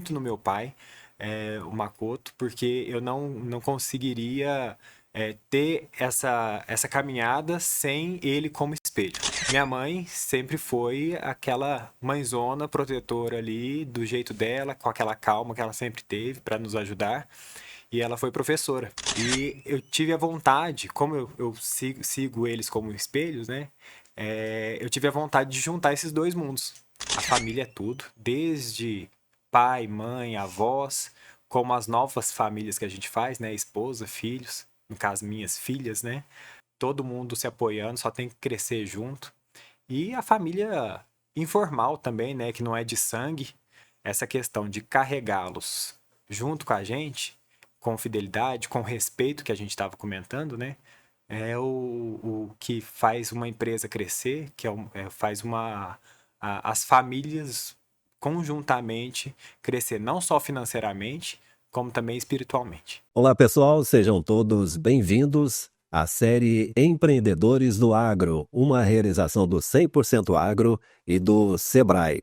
muito no meu pai, o Makoto, porque eu não conseguiria ter essa caminhada sem ele como espelho. Minha mãe sempre foi aquela mãezona protetora ali, do jeito dela, com aquela calma que ela sempre teve para nos ajudar. E ela foi professora. E eu tive a vontade, como eu sigo eles como espelhos, né? Eu tive a vontade de juntar esses dois mundos. A família é tudo, desde pai, mãe, avós, como as novas famílias que a gente faz, né? Esposa, filhos, no caso, minhas filhas, né? Todo mundo se apoiando, só tem que crescer junto. E a família informal também, né? Que não é de sangue. Essa questão de carregá-los junto com a gente, com fidelidade, com respeito que a gente estava comentando, né? É o que faz uma empresa crescer, que faz as famílias conjuntamente crescer, não só financeiramente, como também espiritualmente. Olá, pessoal, sejam todos bem-vindos à série Empreendedores do Agro, uma realização do 100% Agro e do Sebrae.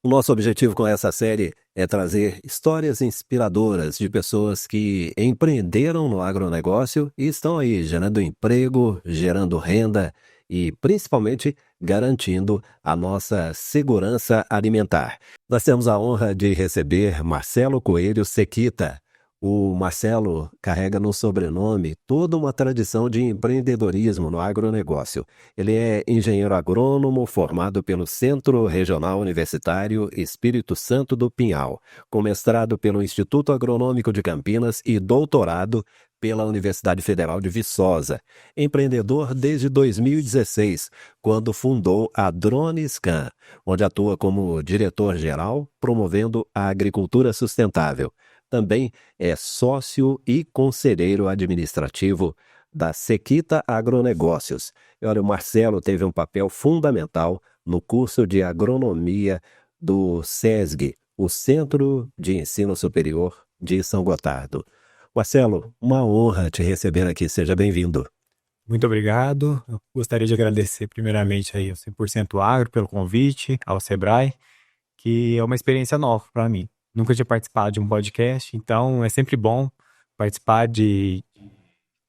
O nosso objetivo com essa série é trazer histórias inspiradoras de pessoas que empreenderam no agronegócio e estão aí gerando emprego, gerando renda e, principalmente, garantindo a nossa segurança alimentar. Nós temos a honra de receber Marcelo Coelho Sequita. O Marcelo carrega no sobrenome toda uma tradição de empreendedorismo no agronegócio. Ele é engenheiro agrônomo formado pelo Centro Regional Universitário Espírito Santo do Pinhal, com mestrado pelo Instituto Agronômico de Campinas e doutorado pela Universidade Federal de Viçosa. Empreendedor desde 2016, quando fundou a DroneScan, onde atua como diretor-geral, promovendo a agricultura sustentável. Também é sócio e conselheiro administrativo da Sequita Agronegócios. E olha, o Marcelo teve um papel fundamental no curso de agronomia do SESG, o Centro de Ensino Superior de São Gotardo. Marcelo, uma honra te receber aqui, seja bem-vindo. Muito obrigado. Eu gostaria de agradecer primeiramente aí ao 100% Agro pelo convite, ao Sebrae, que é uma experiência nova para mim. Nunca tinha participado de um podcast, então é sempre bom participar de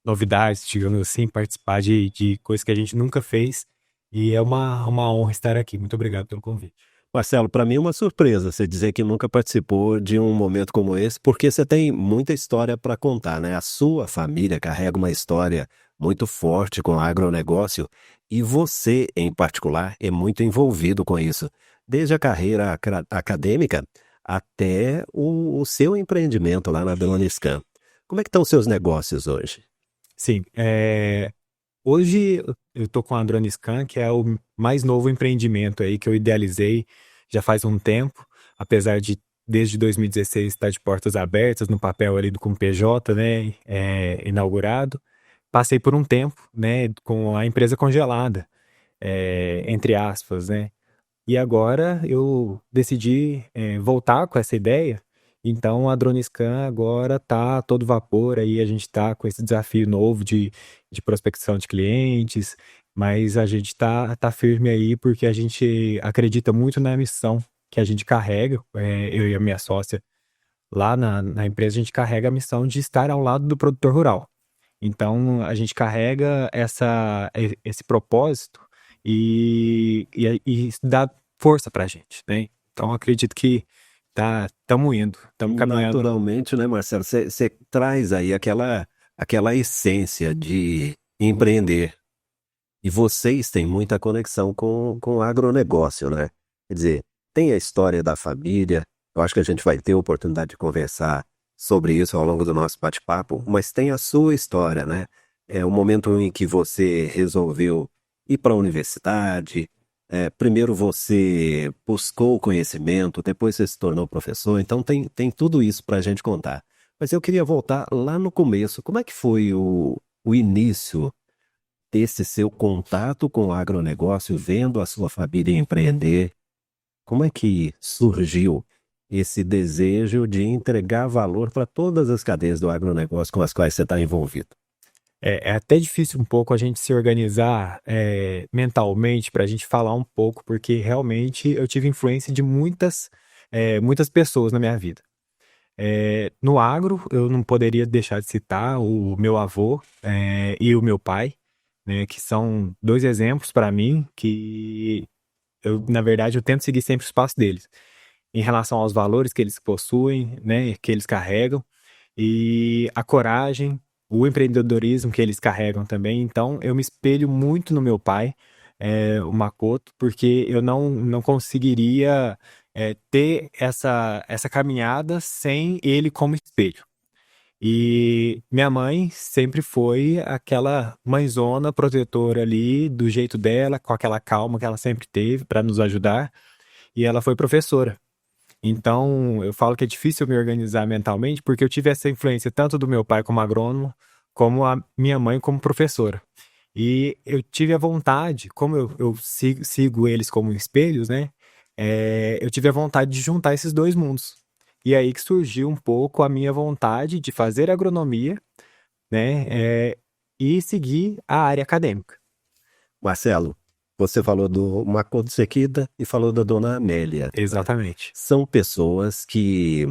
novidades, digamos assim, participar de coisas que a gente nunca fez. E é uma honra estar aqui. Muito obrigado pelo convite. Marcelo, para mim é uma surpresa você dizer que nunca participou de um momento como esse, porque você tem muita história para contar, né? A sua família carrega uma história muito forte com o agronegócio e você, em particular, é muito envolvido com isso, desde a carreira acadêmica até o seu empreendimento lá na DroneScan. Como é que estão os seus negócios hoje? Sim, hoje eu tô com a DroneScan, que é o mais novo empreendimento aí que eu idealizei já faz um tempo, apesar de desde 2016 estar de portas abertas no papel ali com o PJ, né, inaugurado. Passei por um tempo, né, com a empresa congelada, entre aspas, né. E agora eu decidi voltar com essa ideia. Então a DroneScan agora está a todo vapor, aí a gente está com esse desafio novo de prospecção de clientes, mas a gente tá firme aí porque a gente acredita muito na missão que a gente carrega, eu e a minha sócia lá na empresa, a gente carrega a missão de estar ao lado do produtor rural. Então a gente carrega esse propósito e isso dá força pra gente, né? Então eu acredito que estamos indo, estamos caminhando. Naturalmente, né, Marcelo? Você traz aí aquela essência de empreender. E vocês têm muita conexão com o agronegócio, né? Quer dizer, tem a história da família, eu acho que a gente vai ter a oportunidade de conversar sobre isso ao longo do nosso bate-papo, mas tem a sua história, né? É o momento em que você resolveu ir para a universidade, primeiro você buscou o conhecimento, depois você se tornou professor, então tem tudo isso para a gente contar. Mas eu queria voltar lá no começo, como é que foi o início desse seu contato com o agronegócio, vendo a sua família empreender? Como é que surgiu esse desejo de entregar valor para todas as cadeias do agronegócio com as quais você está envolvido? É até difícil um pouco a gente se organizar mentalmente para a gente falar um pouco, porque realmente eu tive influência de muitas muitas pessoas na minha vida. No agro, eu não poderia deixar de citar o meu avô e o meu pai, né, que são dois exemplos para mim que na verdade, eu tento seguir sempre os passos deles, em relação aos valores que eles possuem, né, que eles carregam, e a coragem, o empreendedorismo que eles carregam também. Então, eu me espelho muito no meu pai, o Makoto, porque eu não conseguiria ter essa caminhada sem ele como espelho. E minha mãe sempre foi aquela mãezona protetora ali, do jeito dela, com aquela calma que ela sempre teve para nos ajudar. E ela foi professora. Então, eu falo que é difícil me organizar mentalmente, porque eu tive essa influência tanto do meu pai como agrônomo, como a minha mãe como professora. E eu tive a vontade, como eu sigo eles como espelhos, né? Eu tive a vontade de juntar esses dois mundos. E aí que surgiu um pouco a minha vontade de fazer agronomia, né? E seguir a área acadêmica. Marcelo, você falou do Makoto Sekida e falou da dona Amélia. Exatamente. São pessoas que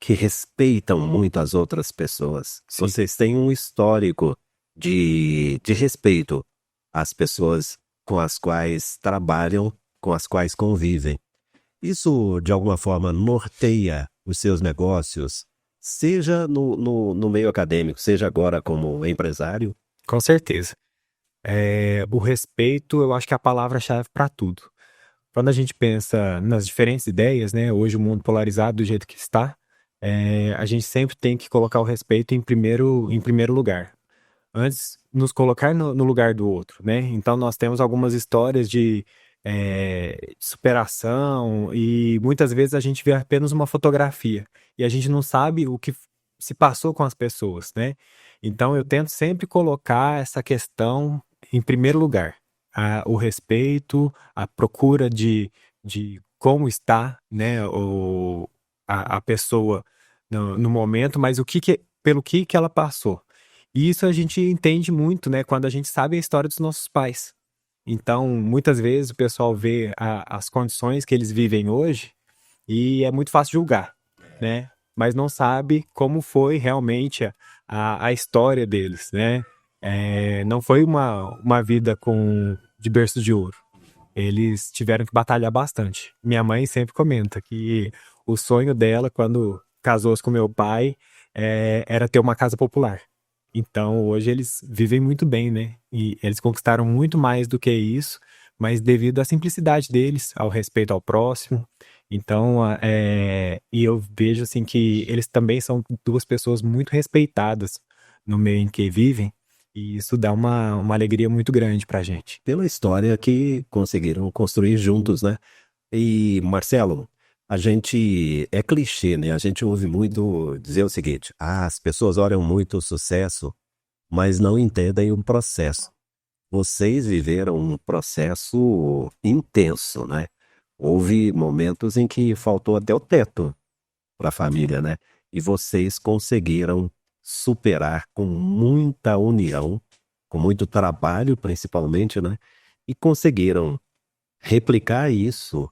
respeitam muito as outras pessoas. Sim. Vocês têm um histórico de respeito às pessoas com as quais trabalham, com as quais convivem. Isso, de alguma forma, norteia os seus negócios, seja no meio acadêmico, seja agora como empresário? Com certeza. O respeito, eu acho que é a palavra-chave para tudo. Quando a gente pensa nas diferentes ideias, né, hoje o mundo polarizado do jeito que está, a gente sempre tem que colocar o respeito em primeiro lugar. Antes, nos colocar no lugar do outro, né? Então, nós temos algumas histórias de superação e muitas vezes a gente vê apenas uma fotografia e a gente não sabe o que se passou com as pessoas, né? Então, eu tento sempre colocar essa questão em primeiro lugar. O respeito, a procura de como está, né, a pessoa no momento, mas pelo que ela passou. E isso a gente entende muito, né, quando a gente sabe a história dos nossos pais. Então, muitas vezes o pessoal vê as condições que eles vivem hoje e é muito fácil julgar, né? Mas não sabe como foi realmente a história deles, né? Não foi uma vida de berço de ouro. Eles tiveram que batalhar bastante. Minha mãe sempre comenta que o sonho dela, quando casou-se com meu pai, era ter uma casa popular. Então, hoje eles vivem muito bem, né? E eles conquistaram muito mais do que isso, mas devido à simplicidade deles, ao respeito ao próximo. Então, e eu vejo assim que eles também são duas pessoas muito respeitadas no meio em que vivem, e isso dá uma alegria muito grande pra gente. Pela história que conseguiram construir juntos, né? E, Marcelo, a gente é clichê, né? A gente ouve muito dizer o seguinte: as pessoas olham muito o sucesso, mas não entendem o processo. Vocês viveram um processo intenso, né? Houve momentos em que faltou até o teto para a família, né? E vocês conseguiram superar com muita união, com muito trabalho, principalmente, né? E conseguiram replicar isso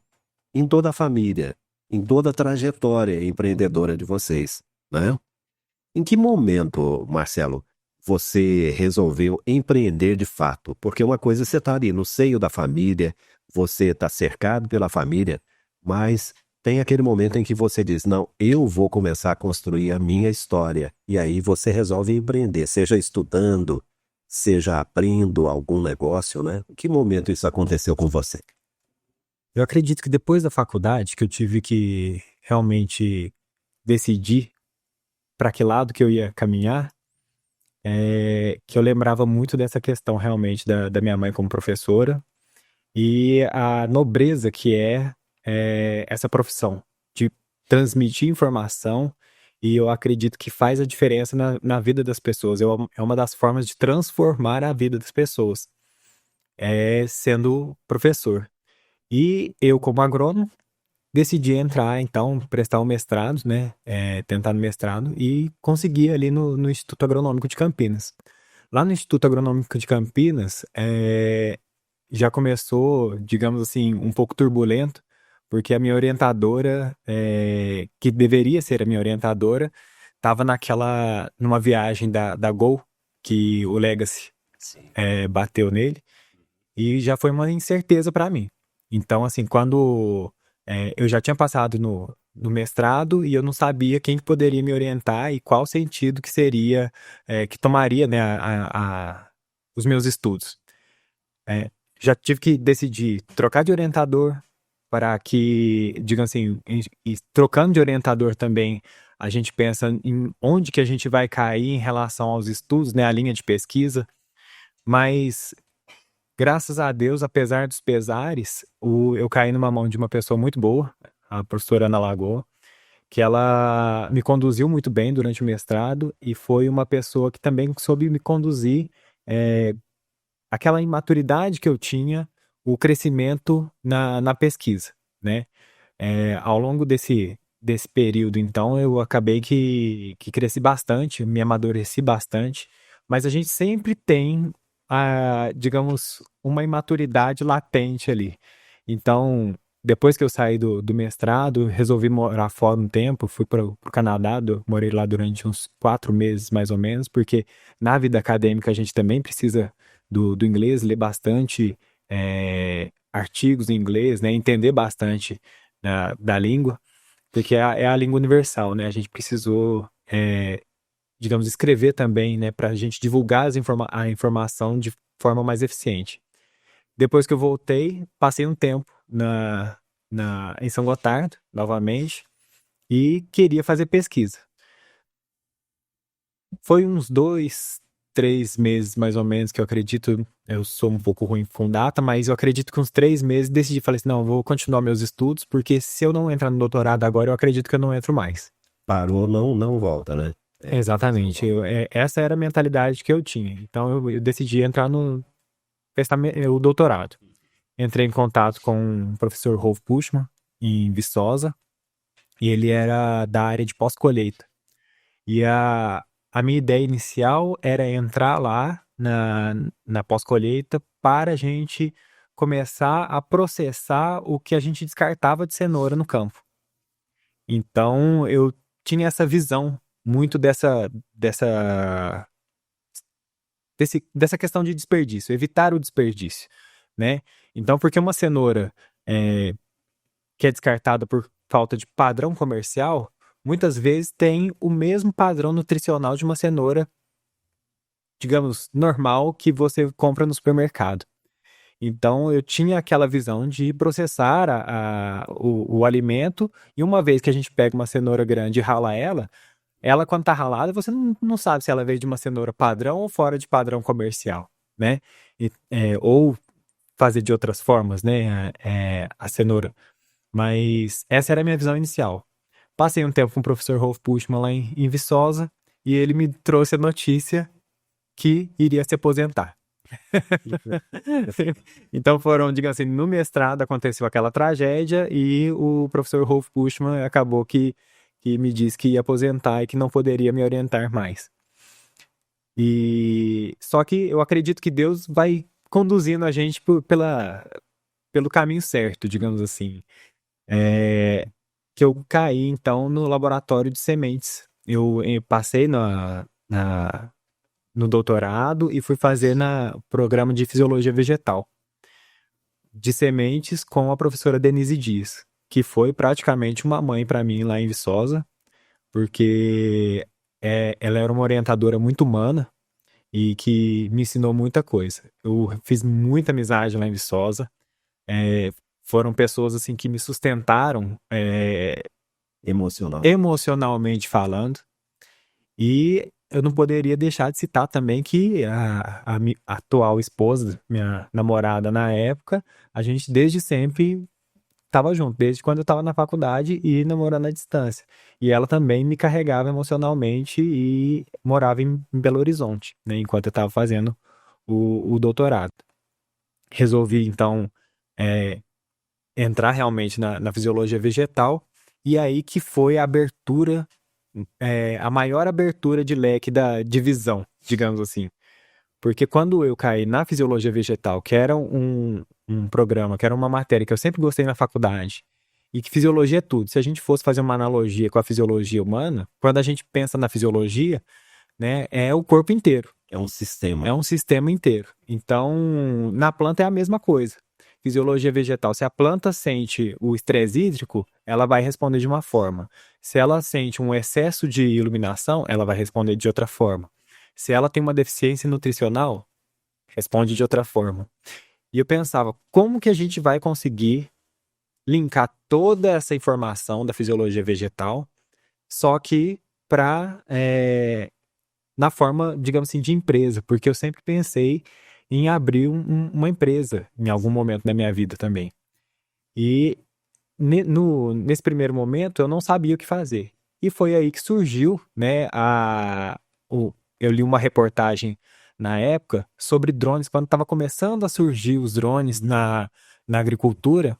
em toda a família, em toda a trajetória empreendedora de vocês, né? Em que momento, Marcelo, você resolveu empreender de fato? Porque uma coisa é você está ali no seio da família, você está cercado pela família, mas tem aquele momento em que você diz: não, eu vou começar a construir a minha história. E aí você resolve empreender, seja estudando, seja abrindo algum negócio, né? Em que momento isso aconteceu com você? Eu acredito que depois da faculdade, que eu tive que realmente decidir para que lado que eu ia caminhar, que eu lembrava muito dessa questão realmente da minha mãe como professora e a nobreza que é essa profissão de transmitir informação, e eu acredito que faz a diferença na vida das pessoas. É uma das formas de transformar a vida das pessoas, sendo professor. E eu, como agrônomo, decidi entrar, então, prestar o mestrado, né? Tentar no mestrado e conseguir ali no Instituto Agronômico de Campinas. Lá no Instituto Agronômico de Campinas, já começou, digamos assim, um pouco turbulento, porque a minha orientadora, que deveria ser a minha orientadora, estava numa viagem da Gol, que o Legacy Sim. bateu nele, e já foi uma incerteza para mim. Então, assim, quando eu já tinha passado no mestrado e eu não sabia quem que poderia me orientar e qual sentido que seria, que tomaria, né, os meus estudos. É, já tive que decidir trocar de orientador para que, digamos assim, e trocando de orientador também, a gente pensa em onde que a gente vai cair em relação aos estudos, né, a linha de pesquisa, mas graças a Deus, apesar dos pesares, eu caí numa mão de uma pessoa muito boa, a professora Ana Lagoa, que ela me conduziu muito bem durante o mestrado e foi uma pessoa que também soube me conduzir, é, aquela imaturidade que eu tinha, o crescimento na pesquisa, né? Ao longo desse período, então, eu acabei que cresci bastante, me amadureci bastante, mas a gente sempre tem, digamos, uma imaturidade latente ali. Então, depois que eu saí do mestrado, resolvi morar fora um tempo, fui para o Canadá, morei lá durante uns 4 meses mais ou menos, porque na vida acadêmica a gente também precisa do inglês, ler bastante artigos em inglês, né, entender bastante da língua, porque é a língua universal, né? A gente precisou, digamos, escrever também, né, para a gente divulgar a informação de forma mais eficiente. Depois que eu voltei, passei um tempo em São Gotardo, novamente, e queria fazer pesquisa. Foi uns 2, 3 meses mais ou menos que eu acredito, eu sou um pouco ruim com data, mas eu acredito que uns 3 meses decidi, falei assim, não, vou continuar meus estudos, porque se eu não entrar no doutorado agora, eu acredito que eu não entro mais. Parou, não volta, né? Exatamente, essa era a mentalidade que eu tinha. Então eu decidi entrar prestar o doutorado. Entrei em contato com o professor Rolf Buschmann, em Viçosa, e ele era da área de pós-colheita. E a minha ideia inicial era entrar lá na pós-colheita para a gente começar a processar o que a gente descartava de cenoura no campo. Então, eu tinha essa visão muito dessa questão de desperdício, evitar o desperdício, né? Então, porque uma cenoura que é descartada por falta de padrão comercial, muitas vezes tem o mesmo padrão nutricional de uma cenoura, digamos, normal que você compra no supermercado. Então, eu tinha aquela visão de processar o alimento, e uma vez que a gente pega uma cenoura grande e rala ela quando tá ralada, você não sabe se ela veio de uma cenoura padrão ou fora de padrão comercial, né? Ou fazer de outras formas, né? A cenoura. Mas essa era a minha visão inicial. Passei um tempo com o professor Rolf Buschmann lá em Viçosa, e ele me trouxe a notícia que iria se aposentar. Então foram, digamos assim, no mestrado aconteceu aquela tragédia e o professor Rolf Buschmann acabou que me disse que ia aposentar e que não poderia me orientar mais. E só que eu acredito que Deus vai conduzindo a gente pelo caminho certo, digamos assim. Que eu caí então no laboratório de sementes. Eu passei no doutorado e fui fazer no programa de fisiologia vegetal de sementes com a professora Denise Dias, que foi praticamente uma mãe para mim lá em Viçosa, porque ela era uma orientadora muito humana e que me ensinou muita coisa. Eu fiz muita amizade lá em Viçosa. Foram pessoas assim que me sustentaram Emocional. emocionalmente falando. E eu não poderia deixar de citar também que a minha atual esposa, minha namorada na época, a gente desde sempre estava junto, desde quando eu estava na faculdade e namorando à distância. E ela também me carregava emocionalmente e morava em Belo Horizonte, né, enquanto eu estava fazendo o doutorado. Resolvi, então, entrar realmente na fisiologia vegetal, e aí que foi a abertura, a maior abertura de leque da divisão, digamos assim. Porque quando eu caí na fisiologia vegetal, que era um programa, que era uma matéria que eu sempre gostei na faculdade, e que fisiologia é tudo. Se a gente fosse fazer uma analogia com a fisiologia humana, quando a gente pensa na fisiologia, né, é o corpo inteiro. É um sistema. É um sistema inteiro. Então, na planta é a mesma coisa. Fisiologia vegetal. Se a planta sente o estresse hídrico, ela vai responder de uma forma. Se ela sente um excesso de iluminação, ela vai responder de outra forma. Se ela tem uma deficiência nutricional, responde de outra forma. E eu pensava, como que a gente vai conseguir linkar toda essa informação da fisiologia vegetal, só que para na forma, digamos assim, de empresa, porque eu sempre pensei em abrir uma empresa em algum momento da minha vida também. E nesse primeiro momento eu não sabia o que fazer. E foi aí que surgiu, né, eu li uma reportagem na época sobre drones, quando estava começando a surgir os drones na agricultura,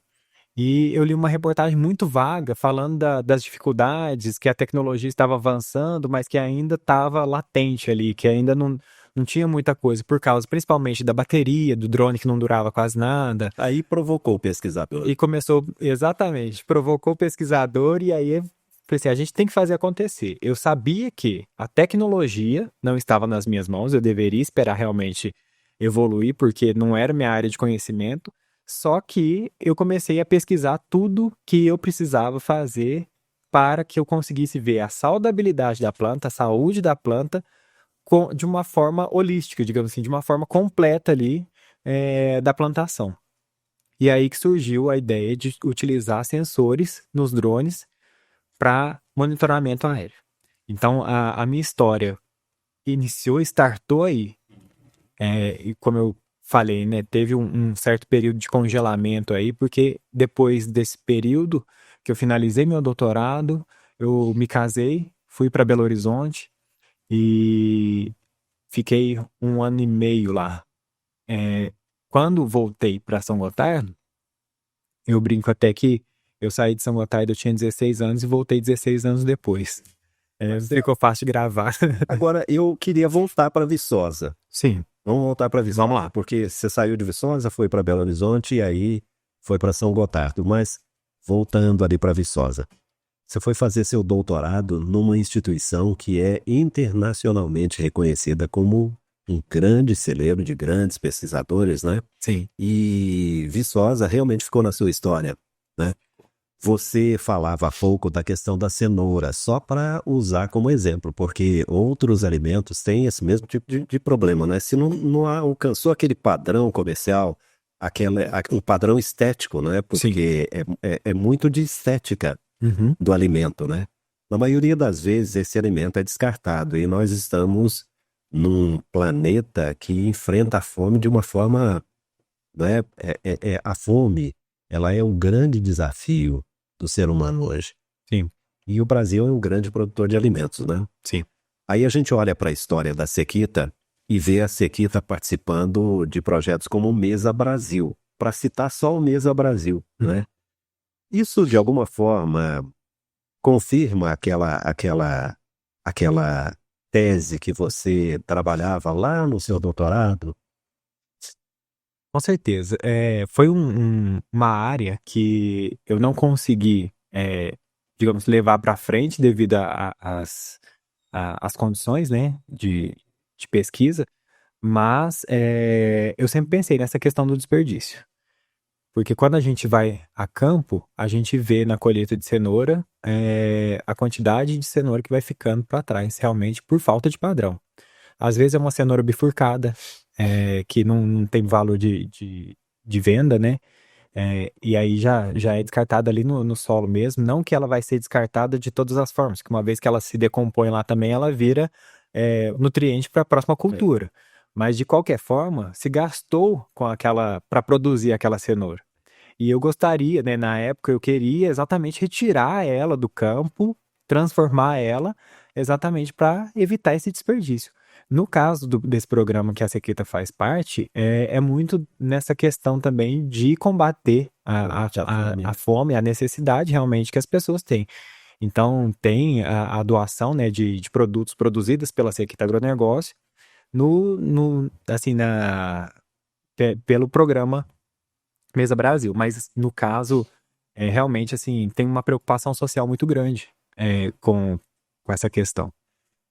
e eu li uma reportagem muito vaga falando das dificuldades, que a tecnologia estava avançando, mas que ainda estava latente ali, que ainda não tinha muita coisa, por causa principalmente da bateria, do drone que não durava quase nada. Aí provocou o pesquisador. E começou, exatamente, provocou o pesquisador e aí falei assim, a gente tem que fazer acontecer. Eu sabia que a tecnologia não estava nas minhas mãos, eu deveria esperar realmente evoluir, porque não era minha área de conhecimento, só que eu comecei a pesquisar tudo que eu precisava fazer para que eu conseguisse ver a saudabilidade da planta, a saúde da planta, de uma forma holística, digamos assim, de uma forma completa ali, da plantação. E aí que surgiu a ideia de utilizar sensores nos drones para monitoramento aéreo. Então, a minha história startou aí. E como eu falei, né, teve um certo período de congelamento aí, porque depois desse período que eu finalizei meu doutorado, eu me casei, fui para Belo Horizonte e fiquei 1 ano e meio lá. Quando voltei para São Gotardo, eu brinco até que eu saí de São Gotardo, eu tinha 16 anos e voltei 16 anos depois. Ficou fácil de gravar. Agora, eu queria voltar para Viçosa. Sim. Vamos voltar para Viçosa. Vamos lá, porque você saiu de Viçosa, foi para Belo Horizonte e aí foi para São Gotardo. Mas voltando ali para Viçosa, você foi fazer seu doutorado numa instituição que é internacionalmente reconhecida como um grande celeiro de grandes pesquisadores, né? Sim. E Viçosa realmente ficou na sua história, né? Você falava há pouco da questão da cenoura, só para usar como exemplo, porque outros alimentos têm esse mesmo tipo de problema, né? Se não alcançou aquele padrão comercial, um padrão estético, né? Porque é muito de estética do alimento, né? Na maioria das vezes, esse alimento é descartado e nós estamos num planeta que enfrenta a fome de uma forma, né? A fome, ela é um grande desafio do ser humano hoje. Sim. E o Brasil é um grande produtor de alimentos, né? Sim. Aí a gente olha para a história da Sequita e vê a Sequita participando de projetos como o Mesa Brasil, para citar só o Mesa Brasil, né? Isso, de alguma forma, confirma aquela tese que você trabalhava lá no seu doutorado? Com certeza. Foi uma área que eu não consegui, digamos, levar para frente devido às condições, né, de pesquisa, mas eu sempre pensei nessa questão do desperdício. Porque quando a gente vai a campo, a gente vê na colheita de cenoura a quantidade de cenoura que vai ficando para trás, realmente por falta de padrão. Às vezes é uma cenoura bifurcada, que não tem valor de venda, né? E aí já é descartada ali no solo mesmo. Não que ela vai ser descartada de todas as formas, que uma vez que ela se decompõe lá também, ela vira nutriente para a próxima cultura. Mas de qualquer forma, se gastou para produzir aquela cenoura. E eu gostaria, né, na época eu queria exatamente retirar ela do campo, transformar ela exatamente para evitar esse desperdício. No caso desse programa que a Sequita faz parte, é muito nessa questão também de combater a fome, a necessidade realmente que as pessoas têm. Então, tem a doação, né, de produtos produzidos pela Sequita Agronegócio assim, pelo programa Mesa Brasil. Mas, no caso, realmente, assim, tem uma preocupação social muito grande com essa questão.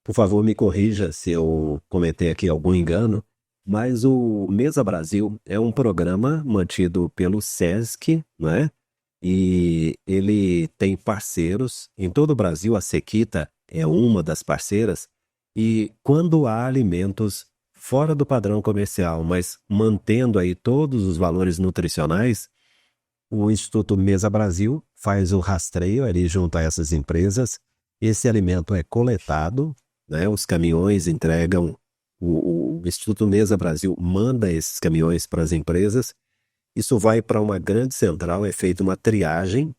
Por favor, me corrija se eu comentei aqui algum engano, mas o Mesa Brasil é um programa mantido pelo SESC, né? E ele tem parceiros em todo o Brasil. A Sequita é uma das parceiras. E quando há alimentos fora do padrão comercial, mas mantendo aí todos os valores nutricionais, o Instituto Mesa Brasil faz o rastreio ali junto a essas empresas. Esse alimento é coletado, né? Os caminhões entregam, o Instituto Mesa Brasil manda esses caminhões para as empresas. Isso vai para uma grande central, é feita uma triagem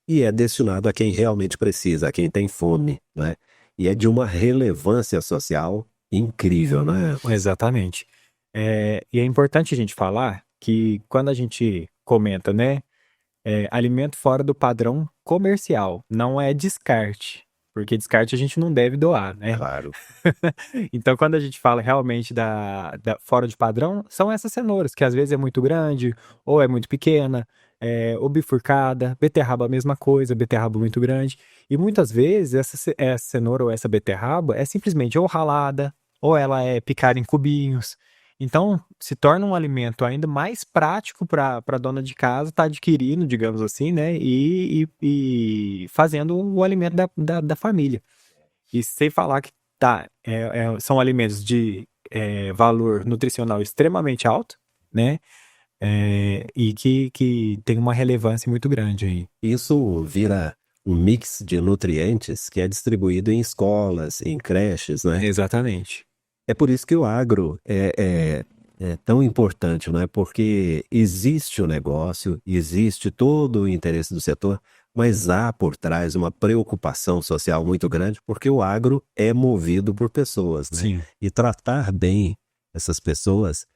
e é destinado a quem realmente precisa, a quem tem fome, né? E é de uma relevância social incrível, né? Exatamente. E é importante a gente falar que quando a gente comenta, né, alimento fora do padrão comercial, não é descarte, porque descarte a gente não deve doar, né? Claro. Então, quando a gente fala realmente fora de padrão, são essas cenouras, que às vezes é muito grande, ou é muito pequena, ou bifurcada, beterraba a mesma coisa, beterraba muito grande. E muitas vezes essa cenoura ou essa beterraba é simplesmente ou ralada, ou ela é picada em cubinhos. Então, se torna um alimento ainda mais prático para a dona de casa estar adquirindo, digamos assim, né? E fazendo o alimento da família. E sem falar que são alimentos de valor nutricional extremamente alto, né? E que tem uma relevância muito grande aí. Isso vira um mix de nutrientes que é distribuído em escolas, em creches, né? Exatamente. É por isso que o agro é tão importante, não é? Porque existe o negócio, existe todo o interesse do setor, mas há por trás uma preocupação social muito grande, porque o agro é movido por pessoas, né? Sim. E tratar bem essas pessoas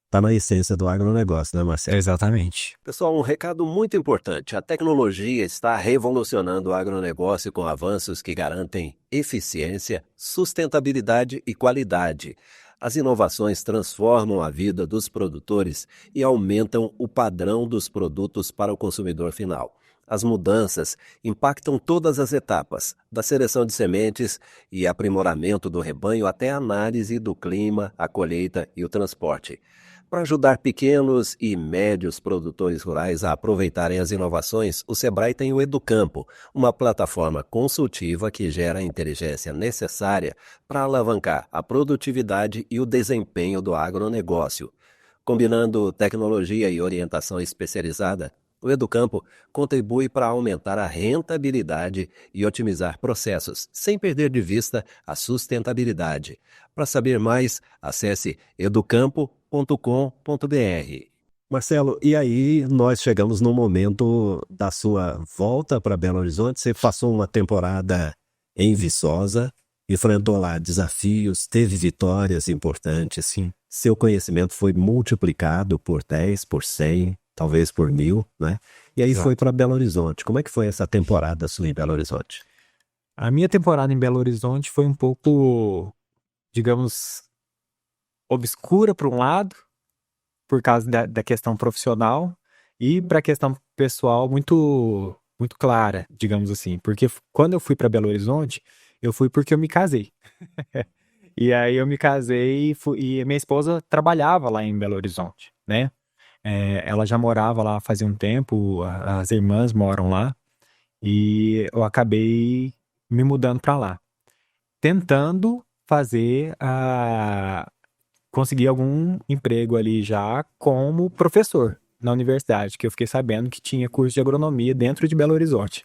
está na essência do agronegócio, né, Marcelo? Exatamente. Pessoal, um recado muito importante. A tecnologia está revolucionando o agronegócio com avanços que garantem eficiência, sustentabilidade e qualidade. As inovações transformam a vida dos produtores e aumentam o padrão dos produtos para o consumidor final. As mudanças impactam todas as etapas, da seleção de sementes e aprimoramento do rebanho até a análise do clima, a colheita e o transporte. Para ajudar pequenos e médios produtores rurais a aproveitarem as inovações, o Sebrae tem o Educampo, uma plataforma consultiva que gera a inteligência necessária para alavancar a produtividade e o desempenho do agronegócio. Combinando tecnologia e orientação especializada, o Educampo contribui para aumentar a rentabilidade e otimizar processos, sem perder de vista a sustentabilidade. Para saber mais, acesse educampo.com.br. Marcelo, e aí nós chegamos no momento da sua volta para Belo Horizonte. Você passou uma temporada em Viçosa, enfrentou lá desafios, teve vitórias importantes. Sim. Seu conhecimento foi multiplicado por 10, por 100, talvez por 1000, né? E aí foi para Belo Horizonte. Como é que foi essa temporada sua em Belo Horizonte? A minha temporada em Belo Horizonte foi um pouco, digamos, obscura por um lado, por causa da questão profissional, e para a questão pessoal muito, muito clara, digamos assim. Porque quando eu fui para Belo Horizonte, eu fui porque eu me casei. E aí eu me casei e minha esposa trabalhava lá em Belo Horizonte, né? Ela já morava lá fazia um tempo, as irmãs moram lá, e eu acabei me mudando para lá, tentando conseguir algum emprego ali já como professor na universidade, que eu fiquei sabendo que tinha curso de agronomia dentro de Belo Horizonte.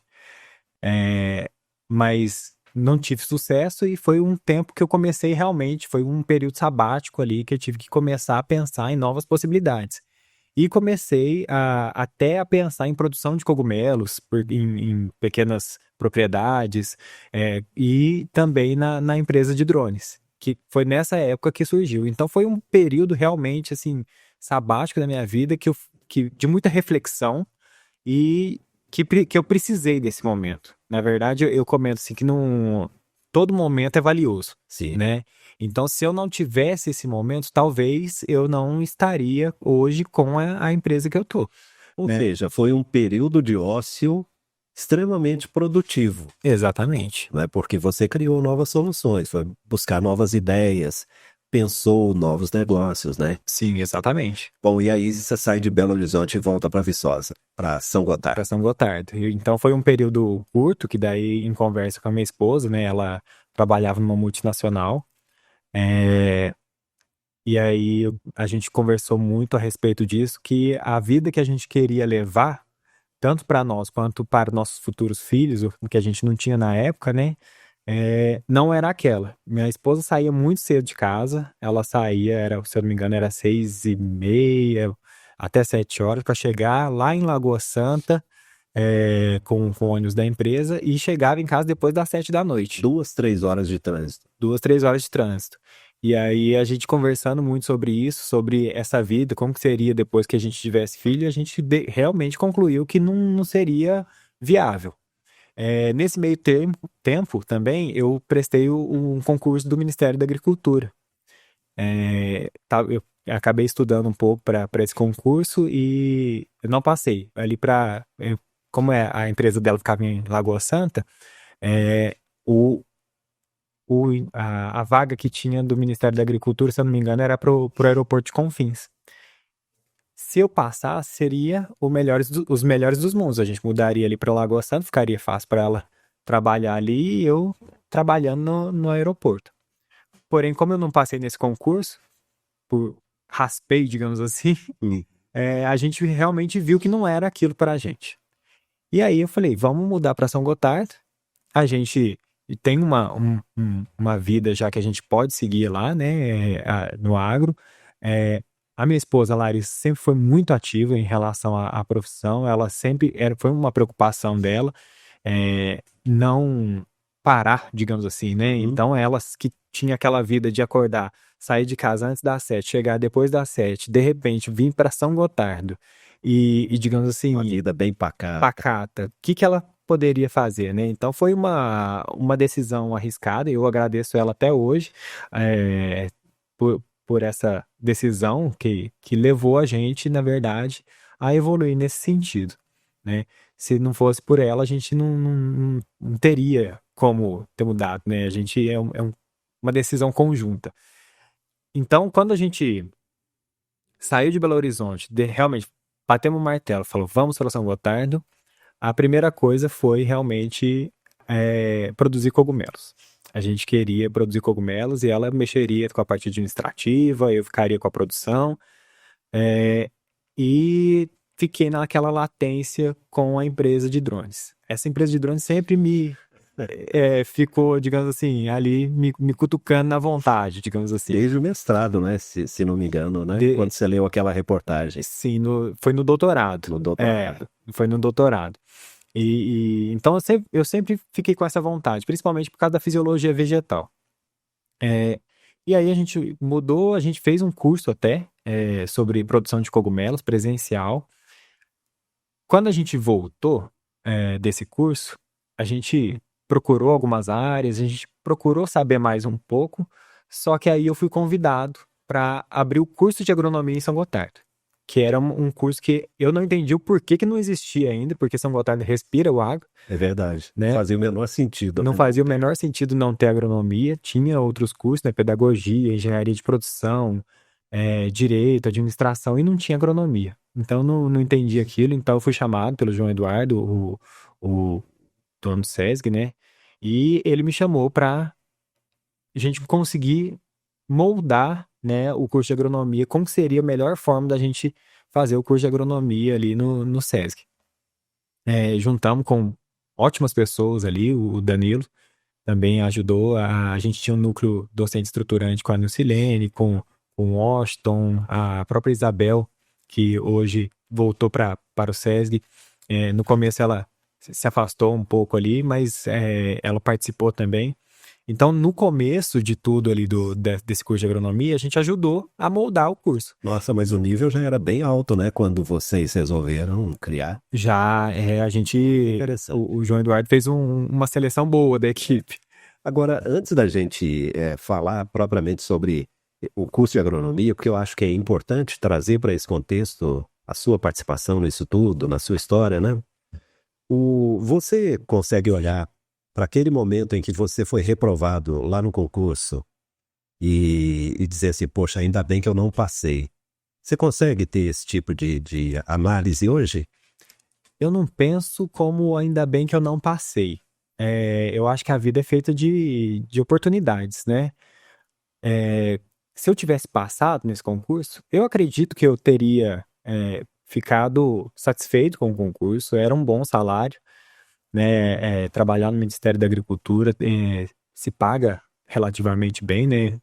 Mas não tive sucesso e foi um tempo que eu comecei realmente, foi um período sabático ali que eu tive que começar a pensar em novas possibilidades. E comecei até a pensar em produção de cogumelos em pequenas propriedades, e também na empresa de drones, que foi nessa época que surgiu. Então foi um período realmente assim sabático da minha vida de muita reflexão e que eu precisei desse momento. Na verdade, eu comento assim que todo momento é valioso, Sim. né? Então, se eu não tivesse esse momento, talvez eu não estaria hoje com a empresa que eu tô. Ou né? seja, foi um período de ócio extremamente produtivo, Exatamente. né? Porque você criou novas soluções, foi buscar novas ideias, pensou novos negócios, né? Sim, exatamente. Bom, e aí você sai de Belo Horizonte e volta para Viçosa, para São Gotardo. Para São Gotardo. Então foi um período curto que daí em conversa com a minha esposa, né? Ela trabalhava numa multinacional. E aí a gente conversou muito a respeito disso, que a vida que a gente queria levar, tanto para nós quanto para nossos futuros filhos, o que a gente não tinha na época, né? Não era aquela. Minha esposa saía muito cedo de casa, ela saía, se eu não me engano, era 6h30 até 7 horas para chegar lá em Lagoa Santa, com o ônibus da empresa e chegava em casa depois das 7 da noite. 2, 3 horas de trânsito. 2, 3 horas de trânsito. E aí a gente conversando muito sobre isso, sobre essa vida, como que seria depois que a gente tivesse filho, a gente realmente concluiu que não seria viável. Nesse meio tempo também, eu prestei um concurso do Ministério da Agricultura. Eu acabei estudando um pouco para esse concurso e eu não passei. Como a empresa dela ficava em Lagoa Santa, o, a vaga que tinha do Ministério da Agricultura, se eu não me engano, era pro aeroporto de Confins. Se eu passasse, seria os melhores dos mundos. A gente mudaria ali para Lagoa Santa, ficaria fácil para ela trabalhar ali e eu trabalhando no aeroporto. Porém, como eu não passei nesse concurso, raspei, digamos assim, a gente realmente viu que não era aquilo para a gente. E aí eu falei, vamos mudar para São Gotardo. A gente tem uma vida já que a gente pode seguir lá, né, no agro. A minha esposa, Larissa, sempre foi muito ativa em relação à profissão. Ela sempre foi uma preocupação dela, não parar, digamos assim, né? Então, ela que tinha aquela vida de acordar, sair de casa antes das 7, chegar depois das 7, de repente vir para São Gotardo e digamos assim, Uma vida bem pacata. pacata. O que ela poderia fazer, né? Então foi uma decisão arriscada e eu agradeço ela até hoje por essa decisão que levou a gente, na verdade, a evoluir nesse sentido, né? Se não fosse por ela, a gente não teria como ter mudado, né? A gente uma decisão conjunta. Então, quando a gente saiu de Belo Horizonte, realmente batemos o martelo, falou, vamos para São Gotardo, a primeira coisa foi realmente produzir cogumelos. A gente queria produzir cogumelos e ela mexeria com a parte administrativa, eu ficaria com a produção. E fiquei naquela latência com a empresa de drones. Essa empresa de drones sempre ficou, digamos assim, ali me cutucando na vontade, digamos assim. Desde o mestrado, né? Se não me engano, né? Quando você leu aquela reportagem. Sim, foi no doutorado. No doutorado. Foi no doutorado. Então eu sempre fiquei com essa vontade, principalmente por causa da fisiologia vegetal. E aí a gente mudou, a gente fez um curso até sobre produção de cogumelos presencial. Quando a gente voltou desse curso, a gente procurou algumas áreas, a gente procurou saber mais um pouco, só que aí eu fui convidado para abrir o curso de agronomia em São Gotardo, que era um curso que eu não entendi o porquê que não existia ainda, porque São Gotardo respira o agro. É verdade. Né? Fazia o menor sentido. Não né? fazia o menor sentido não ter agronomia. Tinha outros cursos, né? Pedagogia, engenharia de produção, direito, administração, e não tinha agronomia. Então, não entendi aquilo. Então, eu fui chamado pelo João Eduardo, o dono do SESC, né? E ele me chamou para a gente conseguir moldar, né, o curso de agronomia, como seria a melhor forma da gente fazer o curso de agronomia ali no SESC. Juntamos com ótimas pessoas ali, o Danilo também ajudou, a gente tinha um núcleo docente estruturante com a Nilcilene, com o Washington, a própria Isabel, que hoje voltou para o SESC. No começo ela se afastou um pouco ali, mas ela participou também. Então, no começo de tudo ali desse curso de agronomia, a gente ajudou a moldar o curso. Nossa, mas o nível já era bem alto, né? Quando vocês resolveram criar. Já, a gente... O João Eduardo fez uma seleção boa da equipe. Agora, antes da gente falar propriamente sobre o curso de agronomia, porque eu acho que é importante trazer para esse contexto a sua participação nisso tudo, na sua história, né? Você consegue olhar para aquele momento em que você foi reprovado lá no concurso e dizer assim, poxa, ainda bem que eu não passei. Você consegue ter esse tipo de análise hoje? Eu não penso como ainda bem que eu não passei. Eu acho que a vida é feita de oportunidades, né? Se eu tivesse passado nesse concurso, eu acredito que eu teria ficado satisfeito com o concurso, era um bom salário, né? Trabalhar no Ministério da Agricultura se paga relativamente bem, né?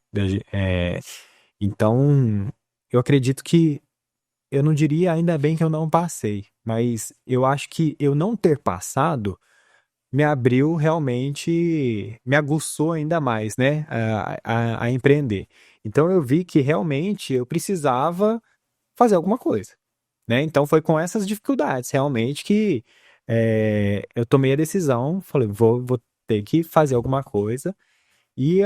Então, eu acredito que eu não diria ainda bem que eu não passei, mas eu acho que eu não ter passado me abriu realmente, me aguçou ainda mais, né, a empreender. Então eu vi que realmente eu precisava fazer alguma coisa, né? Então foi com essas dificuldades realmente que eu tomei a decisão, falei, vou ter que fazer alguma coisa. E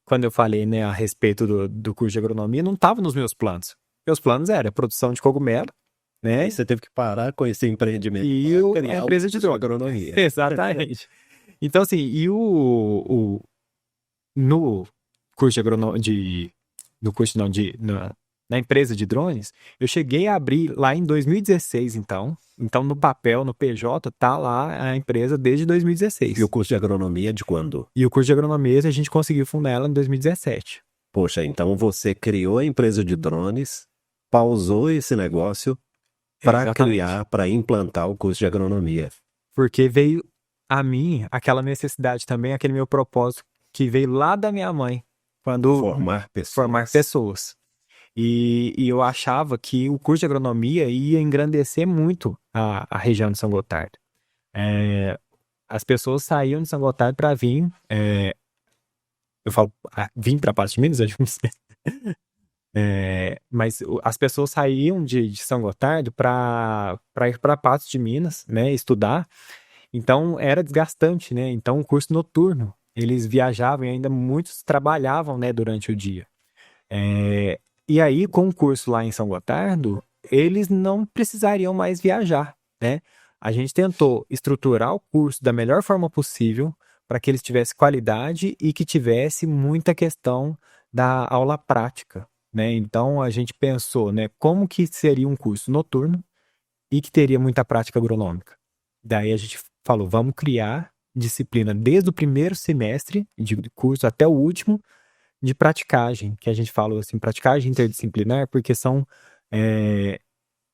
quando eu falei, né, a respeito do curso de agronomia, não estava nos meus planos. Meus planos eram produção de cogumelo, né? Aí você teve que parar com esse empreendimento. E a empresa de droga. agronomia. Exatamente. Então, assim, no curso de agronomia, no curso não, na empresa de drones, eu cheguei a abrir lá em 2016, então. Então, no papel, no PJ, tá lá a empresa desde 2016. E o curso de agronomia de quando? E o curso de agronomia a gente conseguiu fundar ela em 2017. Poxa, então você criou a empresa de drones, pausou esse negócio para criar, para implantar o curso de agronomia. Porque veio a mim aquela necessidade também, aquele meu propósito que veio lá da minha mãe, quando Formar pessoas. Formar pessoas. E eu achava que o curso de agronomia ia engrandecer muito a região de São Gotardo. As pessoas saíam de São Gotardo para vir, eu falo, vir para a parte de Minas, eu não sei. Mas as pessoas saíam de São Gotardo para ir para Patos de Minas, né, estudar. Então era desgastante, né? Então o curso noturno, eles viajavam e ainda muitos trabalhavam, né, durante o dia. E aí, com o curso lá em São Gotardo, eles não precisariam mais viajar, né? A gente tentou estruturar o curso da melhor forma possível para que eles tivessem qualidade e que tivesse muita questão da aula prática, né? Então a gente pensou, né, como que seria um curso noturno e que teria muita prática agronômica. Daí a gente falou, vamos criar disciplina desde o primeiro semestre de curso até o último de praticagem, que a gente falou assim, praticagem interdisciplinar, porque são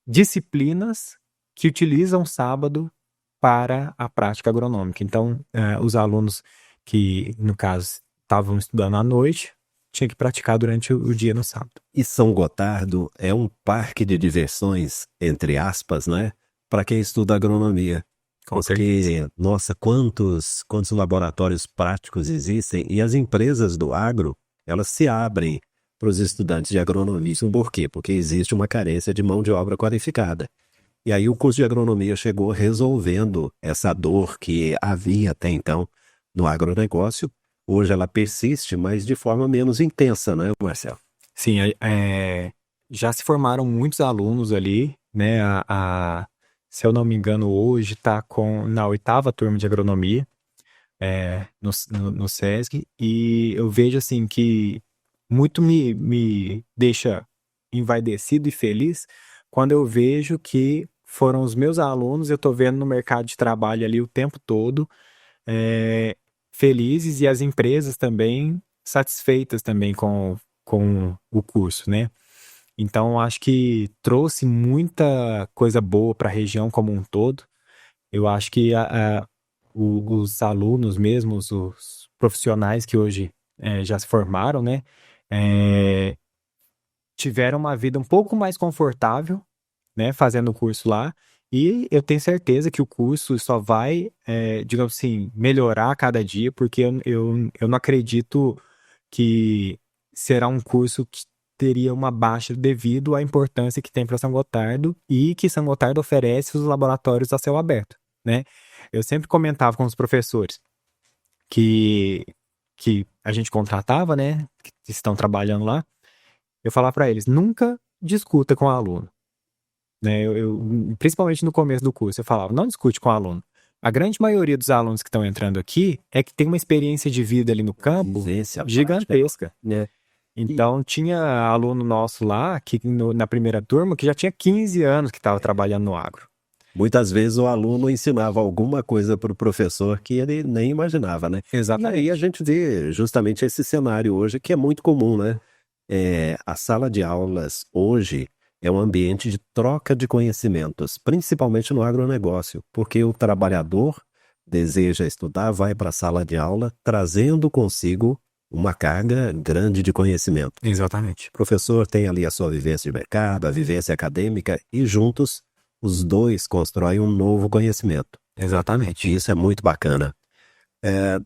disciplinas que utilizam sábado para a prática agronômica. Então, os alunos que, no caso, estavam estudando à noite, tinham que praticar durante o dia no sábado. E São Gotardo é um parque de diversões, entre aspas, né? Para quem estuda agronomia. Com certeza. Porque, nossa, quantos laboratórios práticos existem e as empresas do agro, elas se abrem para os estudantes de agronomia. Isso por quê? Porque existe uma carência de mão de obra qualificada. E aí o curso de agronomia chegou resolvendo essa dor que havia até então no agronegócio. Hoje ela persiste, mas de forma menos intensa, né, Marcelo? Sim, já se formaram muitos alunos ali, né? Se eu não me engano, hoje está na 8ª turma de agronomia no SESC, e eu vejo assim que muito me deixa envaidecido e feliz quando eu vejo que foram os meus alunos, eu estou vendo no mercado de trabalho ali o tempo todo, felizes, e as empresas também satisfeitas também com o curso, né? Então, acho que trouxe muita coisa boa para a região como um todo. Eu acho que os alunos mesmos, os profissionais que hoje já se formaram, né? Tiveram uma vida um pouco mais confortável, né? Fazendo o curso lá. E eu tenho certeza que o curso só vai, digamos assim, melhorar a cada dia, porque eu não acredito que será um curso que teria uma baixa devido à importância que tem para São Gotardo e que São Gotardo oferece os laboratórios a céu aberto, né? Eu sempre comentava com os professores que a gente contratava, né, que estão trabalhando lá, eu falava para eles, nunca discuta com o aluno, né? Principalmente no começo do curso, eu falava, não discute com o aluno. A grande maioria dos alunos que estão entrando aqui é que tem uma experiência de vida ali no campo Vivência gigantesca. né? Então, tinha aluno nosso lá, que na primeira turma, que já tinha 15 anos que estava trabalhando no agro. Muitas vezes o aluno ensinava alguma coisa para o professor que ele nem imaginava, né? Exatamente. E aí a gente vê justamente esse cenário hoje que é muito comum, né? A sala de aulas hoje é um ambiente de troca de conhecimentos, principalmente no agronegócio, porque o trabalhador deseja estudar, vai para a sala de aula trazendo consigo uma carga grande de conhecimento. Exatamente. O professor tem ali a sua vivência de mercado, a vivência acadêmica e juntos os dois constroem um novo conhecimento. Exatamente. E isso é muito bacana.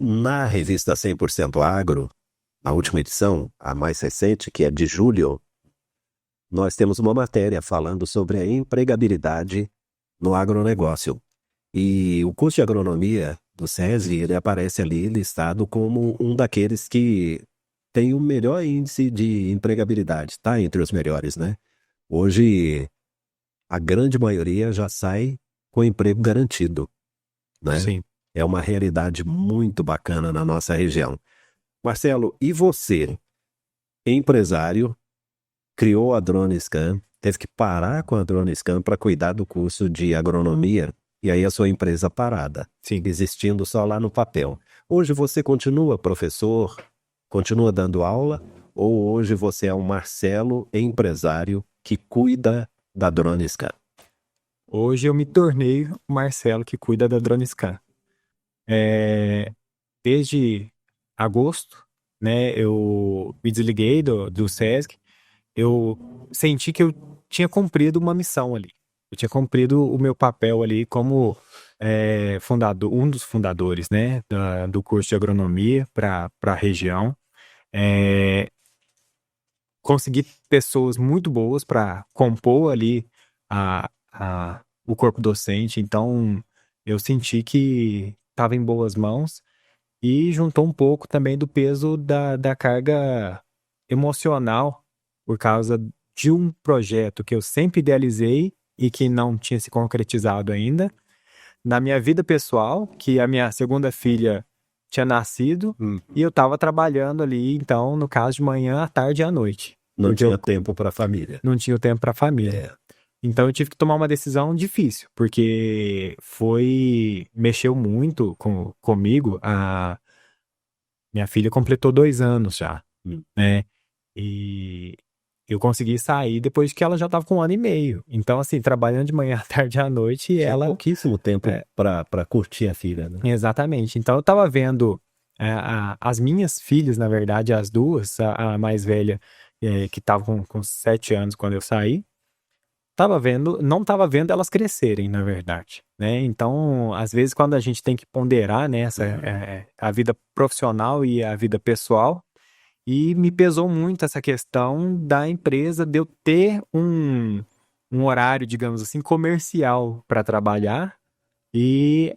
Na revista 100% Agro, a última edição, a mais recente, que é de julho, nós temos uma matéria falando sobre a empregabilidade no agronegócio. E o curso de agronomia do SESI, ele aparece ali listado como um daqueles que tem o melhor índice de empregabilidade, está entre os melhores, né? Hoje, a grande maioria já sai com emprego garantido, né? Sim. É uma realidade muito bacana na nossa região. Marcelo, e você, empresário, criou a DroneScan, teve que parar com a DroneScan para cuidar do curso de agronomia, e aí a sua empresa parada, Sim. existindo só lá no papel. Hoje você continua professor, continua dando aula, ou hoje você é um Marcelo empresário que cuida da DroneScan? Hoje eu me tornei o Marcelo que cuida da DroneScan. Desde agosto, né, eu me desliguei do SESC, eu senti que eu tinha cumprido uma missão ali. Eu tinha cumprido o meu papel ali como fundador, um dos fundadores, né, do curso de agronomia para a região. Consegui pessoas muito boas para compor ali o corpo docente, então eu senti que estava em boas mãos e juntou um pouco também do peso da carga emocional por causa de um projeto que eu sempre idealizei e que não tinha se concretizado ainda. Na minha vida pessoal, que a minha segunda filha tinha nascido e eu estava trabalhando ali, então, no caso, de manhã, à tarde e à noite. Não Porque tinha tempo para a família. não tinha o tempo para a família. Então eu tive que tomar uma decisão difícil, porque mexeu muito comigo. Minha filha completou 2 anos já, né? E eu consegui sair depois que ela já estava com 1 ano e meio. Então, assim, trabalhando de manhã à tarde e à noite, Tinha ela... pouquíssimo tempo para curtir a filha, né? Exatamente. Então eu estava vendo as minhas filhas, na verdade, as duas, a mais velha, que estava com 7 anos quando eu saí, não estava vendo elas crescerem, na verdade, né? Então, às vezes, quando a gente tem que ponderar, né, a vida profissional e a vida pessoal, e me pesou muito essa questão da empresa, de eu ter um horário, digamos assim, comercial para trabalhar e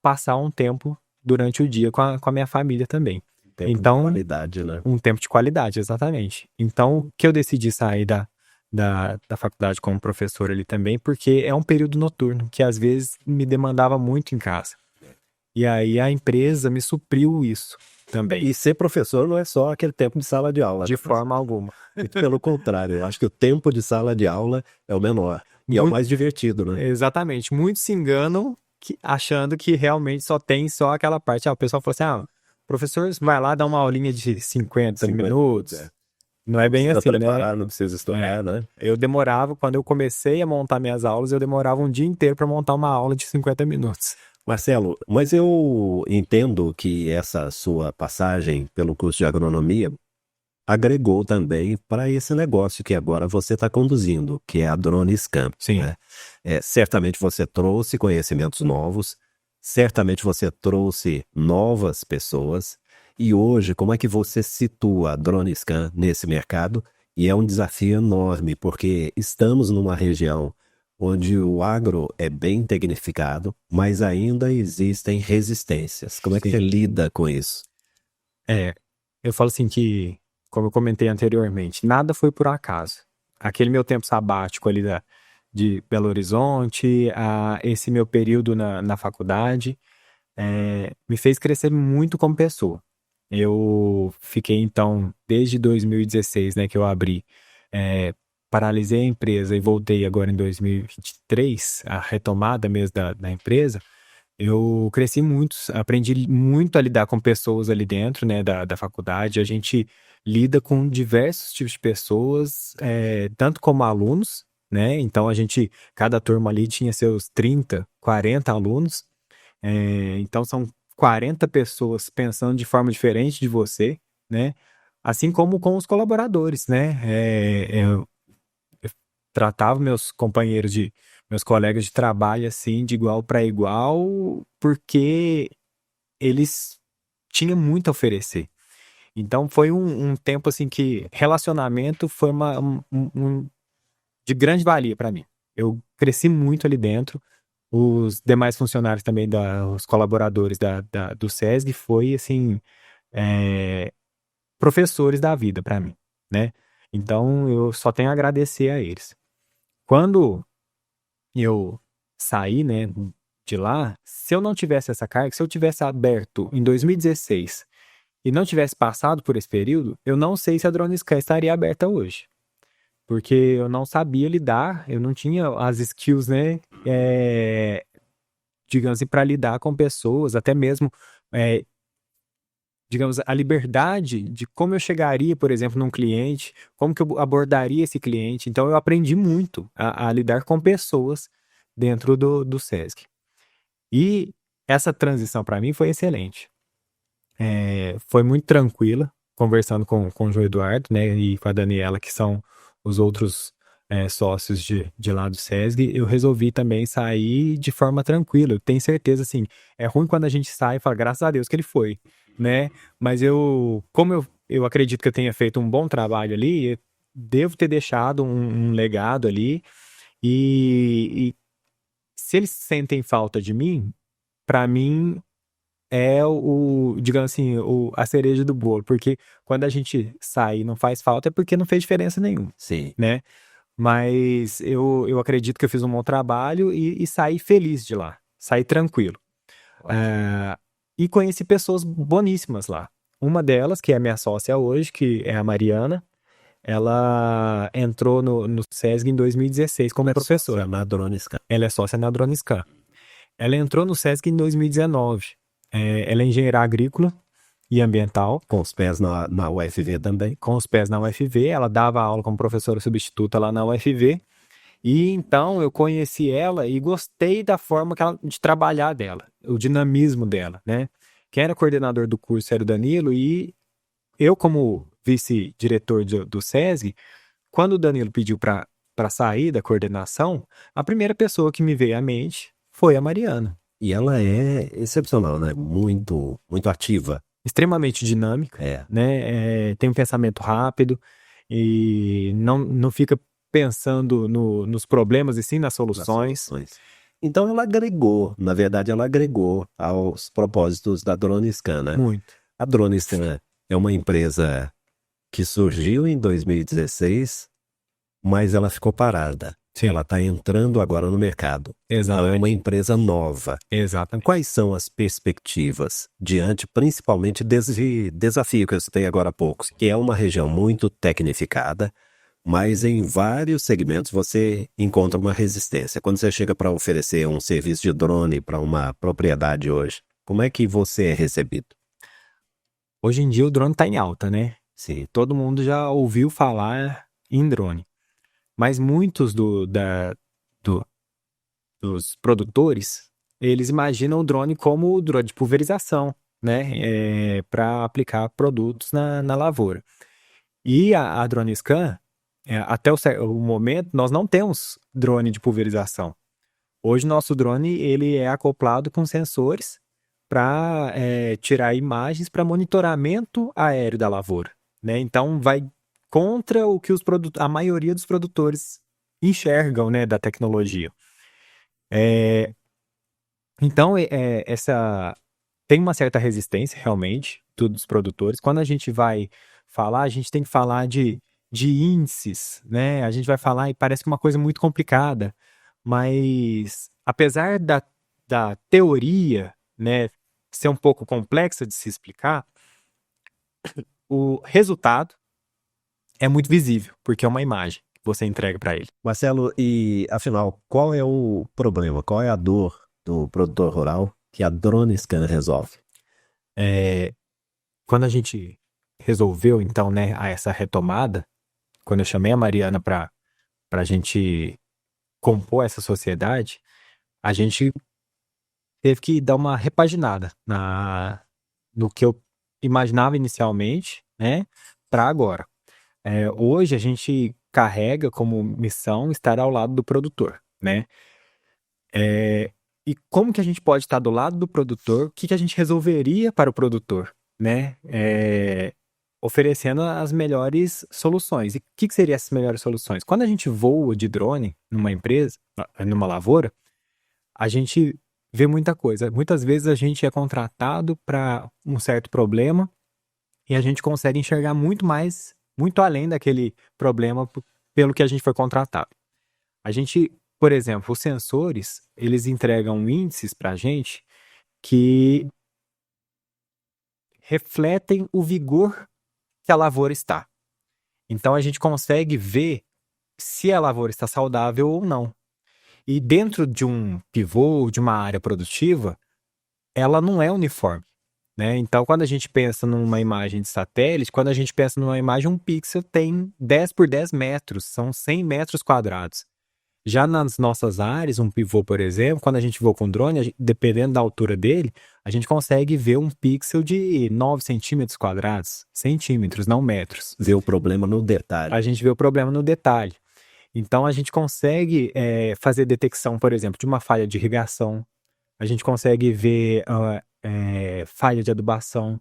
passar um tempo durante o dia com a minha família também. Tempo de Então, qualidade, né? um tempo de qualidade, exatamente. Então, que eu decidi sair da faculdade como professor ali também, porque é um período noturno, que às vezes me demandava muito em casa. E aí a empresa me supriu isso também. E ser professor não é só aquele tempo de sala de aula. De forma alguma. Muito pelo contrário, eu acho que o tempo de sala de aula é o menor. E é o mais divertido, né? Exatamente. Muitos se enganam achando que realmente tem só aquela parte. O pessoal fala assim, professor, vai lá dar uma aulinha de 50 minutos. Não é bem assim, preparar, né? não precisa estudar, né? Eu demorava, quando eu comecei a montar minhas aulas, eu demorava um dia inteiro para montar uma aula de 50 minutos. Marcelo, mas eu entendo que essa sua passagem pelo curso de agronomia agregou também para esse negócio que agora você está conduzindo, que é a DroneScan. Sim. Né? Certamente você trouxe conhecimentos novos, certamente você trouxe novas pessoas, e hoje, como é que você situa a DroneScan nesse mercado? E é um desafio enorme, porque estamos numa região onde o agro é bem tecnificado, mas ainda existem resistências. Como é que você lida com isso? Eu falo assim que, como eu comentei anteriormente, nada foi por acaso. Aquele meu tempo sabático ali de Belo Horizonte, a esse meu período na faculdade, me fez crescer muito como pessoa. Eu fiquei, então, desde 2016, né, que eu abri, paralisei a empresa e voltei agora em 2023, a retomada mesmo da empresa. Eu cresci muito, aprendi muito a lidar com pessoas ali dentro, né, da faculdade. A gente lida com diversos tipos de pessoas, tanto como alunos, né? Então cada turma ali tinha seus 30, 40 alunos. Então são 40 pessoas pensando de forma diferente de você, né? Assim como com os colaboradores, né? Eu tratava meus colegas de trabalho assim, de igual para igual, porque eles tinham muito a oferecer. Então foi um tempo assim que relacionamento foi de grande valia para mim. Eu cresci muito ali dentro. Os demais funcionários também, os colaboradores do SESG, foi assim, é, professores da vida para mim, né? Então eu só tenho a agradecer a eles. Quando eu saí, né, de lá, se eu não tivesse essa carga, se eu tivesse aberto em 2016 e não tivesse passado por esse período, eu não sei se a DroneScan estaria aberta hoje. Porque eu não sabia lidar, eu não tinha as skills, né, digamos assim, para lidar com pessoas, até mesmo, digamos, a liberdade de como eu chegaria, por exemplo, num cliente, como que eu abordaria esse cliente. Então, eu aprendi muito a lidar com pessoas dentro do SESC. E essa transição para mim foi excelente. Foi muito tranquila, conversando com o João Eduardo, né, e com a Daniela, que são os outros sócios de lá do SESG. Eu resolvi também sair de forma tranquila. Eu tenho certeza, assim, é ruim quando a gente sai e fala, graças a Deus que ele foi, né? Mas como eu acredito que eu tenha feito um bom trabalho ali, eu devo ter deixado um legado ali. E se eles sentem falta de mim, para mim é digamos assim, a cereja do bolo, porque quando a gente sai e não faz falta é porque não fez diferença nenhuma, Sim. né? Mas eu acredito que eu fiz um bom trabalho e saí feliz de lá, saí tranquilo. E conheci pessoas boníssimas lá. Uma delas, que é a minha sócia hoje, que é a Mariana, ela entrou no SESG em 2016 como professora. Na DroneScan. Ela é sócia na DroneScan. Ela entrou no SESC em 2019. Ela é engenheira agrícola e ambiental. Com os pés na UFV também. Com os pés na UFV. Ela dava aula como professora substituta lá na UFV. E então eu conheci ela e gostei da forma de trabalhar dela, o dinamismo dela, né? Quem era coordenador do curso era o Danilo e eu, como vice-diretor do SESG, quando o Danilo pediu para sair da coordenação, a primeira pessoa que me veio à mente foi a Mariana. E ela é excepcional, né? Muito, muito ativa. Extremamente dinâmica, né? Tem um pensamento rápido e não fica pensando nos problemas e sim nas soluções. Então na verdade ela agregou aos propósitos da DroneScan, né? Muito. A DroneScan é uma empresa que surgiu em 2016, mas ela ficou parada. Sim. Ela está entrando agora no mercado. Exato. Ela é uma empresa nova. Exatamente. Quais são as perspectivas diante, principalmente desse desafio que eu citei agora há pouco, que é uma região muito tecnificada, mas em vários segmentos você encontra uma resistência. Quando você chega para oferecer um serviço de drone para uma propriedade hoje, como é que você é recebido? Hoje em dia o drone está em alta, né? Sim. Todo mundo já ouviu falar em drone. Mas muitos dos produtores, eles imaginam o drone como o drone de pulverização, né? Para aplicar produtos na lavoura. E a DroneScan, até o momento, nós não temos drone de pulverização. Hoje, nosso drone ele é acoplado com sensores para tirar imagens para monitoramento aéreo da lavoura, né? Então, vai contra o que a maioria dos produtores enxergam, né, da tecnologia. Então, tem uma certa resistência, realmente, dos produtores. Quando a gente vai falar, a gente tem que falar de de índices, né? A gente vai falar e parece uma coisa muito complicada, mas apesar da teoria, né, ser um pouco complexa de se explicar, o resultado é muito visível, porque é uma imagem que você entrega para ele. Marcelo, e afinal, qual é o problema? Qual é a dor do produtor rural que a Drone Scan resolve? Quando a gente resolveu, então, né, essa retomada, quando eu chamei a Mariana para a gente compor essa sociedade, a gente teve que dar uma repaginada no que eu imaginava inicialmente, né, para agora. Hoje a gente carrega como missão estar ao lado do produtor, né? E como que a gente pode estar do lado do produtor? O que que a gente resolveria para o produtor, né? Oferecendo as melhores soluções. E o que que seriam essas melhores soluções? Quando a gente voa de drone numa empresa, numa lavoura, a gente vê muita coisa. Muitas vezes a gente é contratado para um certo problema e a gente consegue enxergar muito mais, muito além daquele problema pelo que a gente foi contratado. A gente, por exemplo, os sensores, eles entregam índices para a gente que refletem o vigor que a lavoura está. Então a gente consegue ver se a lavoura está saudável ou não. E dentro de um pivô, de uma área produtiva, ela não é uniforme, né? Então, quando a gente pensa numa imagem de satélite, quando a gente pensa numa imagem, um pixel tem 10 por 10 metros, são 100 metros quadrados. Já nas nossas áreas, um pivô, por exemplo, quando a gente voa com drone, dependendo da altura dele, a gente consegue ver um pixel de 9 centímetros quadrados, centímetros, não metros. Ver o problema no detalhe. A gente vê o problema no detalhe. Então, a gente consegue fazer detecção, por exemplo, de uma falha de irrigação. A gente consegue ver falha de adubação.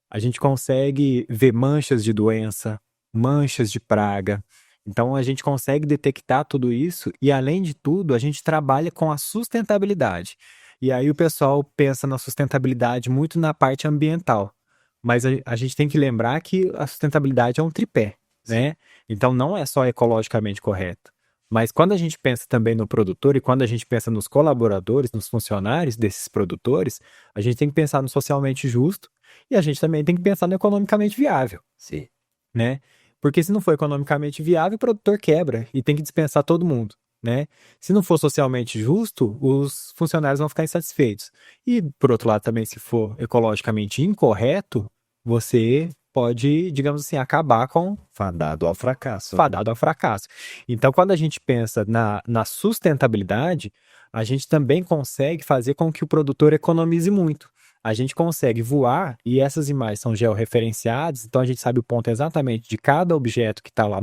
A gente consegue ver manchas de doença, manchas de praga. Então, a gente consegue detectar tudo isso e, além de tudo, a gente trabalha com a sustentabilidade. E aí o pessoal pensa na sustentabilidade muito na parte ambiental. Mas a gente tem que lembrar que a sustentabilidade é um tripé, né? Então, não é só ecologicamente correto. Mas quando a gente pensa também no produtor e quando a gente pensa nos colaboradores, nos funcionários desses produtores, a gente tem que pensar no socialmente justo e a gente também tem que pensar no economicamente viável, Sim. né? Porque se não for economicamente viável, o produtor quebra e tem que dispensar todo mundo, né? Se não for socialmente justo, os funcionários vão ficar insatisfeitos. E, por outro lado, também, se for ecologicamente incorreto, você pode, digamos assim, acabar com Fadado ao fracasso. fadado ao fracasso. Então, quando a gente pensa na sustentabilidade, a gente também consegue fazer com que o produtor economize muito. A gente consegue voar e essas imagens são georreferenciadas, então a gente sabe o ponto exatamente de cada objeto que está lá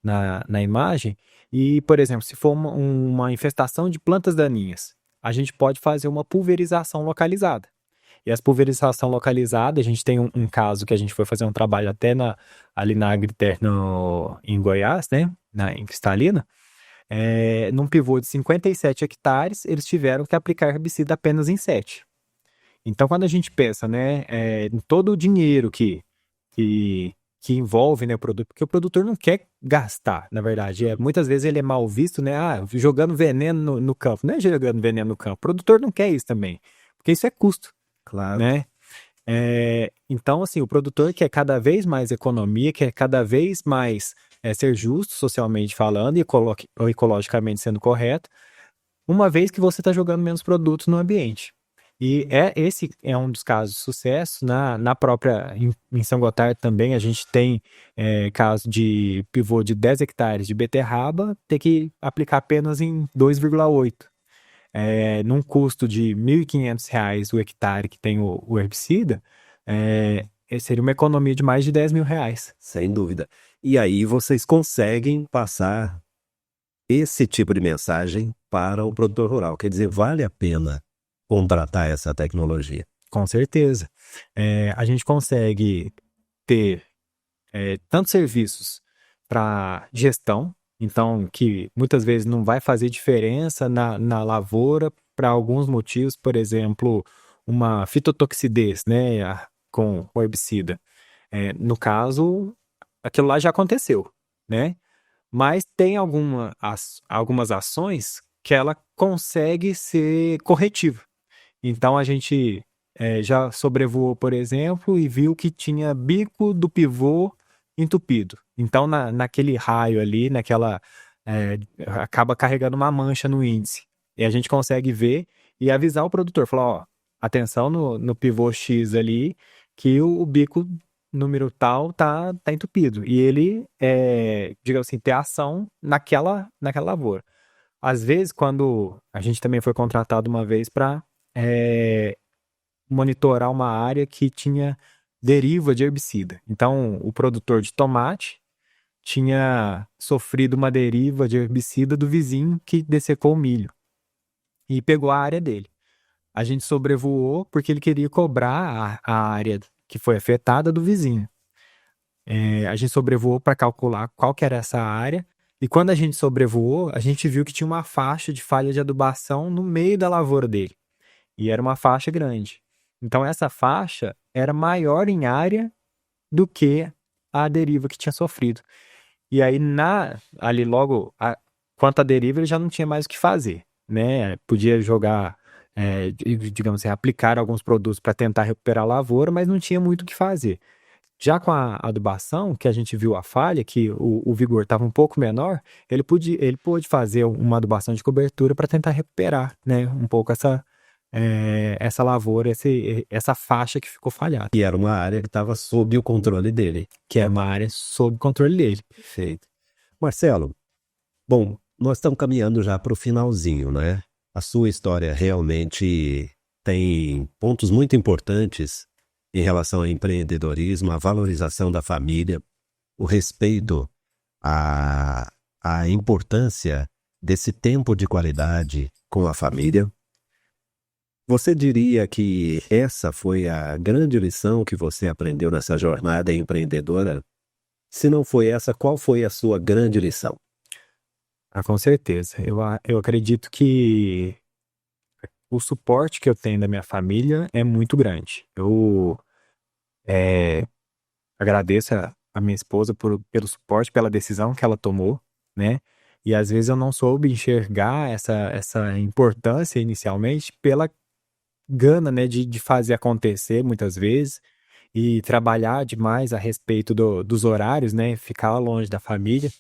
na imagem. E, por exemplo, se for uma infestação de plantas daninhas, a gente pode fazer uma pulverização localizada. E essa pulverização localizada, a gente tem um caso que a gente foi fazer um trabalho até ali na Agriter em Goiás, né? Em Cristalina. Num pivô de 57 hectares, eles tiveram que aplicar herbicida apenas em 7. Então, quando a gente pensa, né, em todo o dinheiro que envolve, né, o produto, porque o produtor não quer gastar, na verdade. Muitas vezes ele é mal visto, né? Jogando veneno no campo. Não é jogando veneno no campo. O produtor não quer isso também, porque isso é custo. Claro. Né? Então, assim, o produtor quer cada vez mais economia, quer cada vez mais ser justo socialmente falando e ecologicamente sendo correto, uma vez que você está jogando menos produtos no ambiente. E esse é um dos casos de sucesso. Na própria, em São Gotardo também, a gente tem caso de pivô de 10 hectares de beterraba, ter que aplicar apenas em 2,8. Num custo de R$ 1.500 o hectare que tem o herbicida, seria uma economia de mais de R$ 10.000. Sem dúvida. E aí vocês conseguem passar esse tipo de mensagem para o produtor rural. Quer dizer, vale a pena contratar essa tecnologia. Com certeza. A gente consegue ter tantos serviços para gestão, então, que muitas vezes não vai fazer diferença na lavoura para alguns motivos, por exemplo, uma fitotoxidez, né, com o herbicida. No caso, aquilo lá já aconteceu. né? Mas tem algumas ações que ela consegue ser corretiva. Então a gente já sobrevoou, por exemplo, e viu que tinha bico do pivô entupido. Então naquele raio ali, é, acaba carregando uma mancha no índice. E a gente consegue ver e avisar o produtor, falar, ó, atenção no pivô X ali, que o bico número tal tá entupido. E ele, digamos assim, ter ação naquela lavoura. Às vezes, quando a gente também foi contratado uma vez para monitorar uma área que tinha deriva de herbicida. Então, o produtor de tomate tinha sofrido uma deriva de herbicida do vizinho que dessecou o milho e pegou a área dele. A gente sobrevoou porque ele queria cobrar a área que foi afetada do vizinho. A gente sobrevoou para calcular qual que era essa área. E quando a gente sobrevoou, a gente viu que tinha uma faixa de falha de adubação no meio da lavoura dele. E era uma faixa grande. Então, essa faixa era maior em área do que a deriva que tinha sofrido. E aí, ali logo, quanto à deriva, ele já não tinha mais o que fazer, né? Podia jogar, digamos assim, aplicar alguns produtos para tentar recuperar a lavoura, mas não tinha muito o que fazer. Já com a adubação, que a gente viu a falha, que o vigor estava um pouco menor, ele pôde fazer uma adubação de cobertura para tentar recuperar, né, um pouco essa lavoura, essa faixa que ficou falhada. E era uma área que estava sob o controle dele. Que é uma área sob controle dele. Perfeito. Marcelo, bom, nós estamos caminhando já para o finalzinho, né? A sua história realmente tem pontos muito importantes em relação ao empreendedorismo, a valorização da família, o respeito à importância desse tempo de qualidade com a família. Você diria que essa foi a grande lição que você aprendeu nessa jornada empreendedora? Se não foi essa, qual foi a sua grande lição? Com certeza. Eu acredito que o suporte que eu tenho da minha família é muito grande. Eu agradeço a minha esposa pelo suporte, pela decisão que ela tomou, né? E às vezes eu não soube enxergar essa importância inicialmente pela gana, né, de fazer acontecer muitas vezes e trabalhar demais a respeito dos horários, né? Ficar longe da família.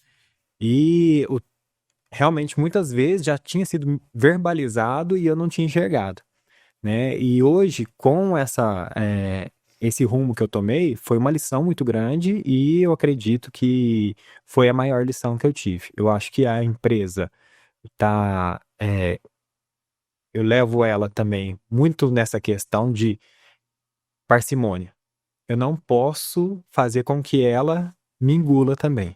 E realmente muitas vezes já tinha sido verbalizado e eu não tinha enxergado, né? E hoje, com esse rumo que eu tomei, foi uma lição muito grande e eu acredito que foi a maior lição que eu tive. Eu acho que a empresa tá, eu levo ela também muito nessa questão de parcimônia. Eu não posso fazer com que ela me engula também,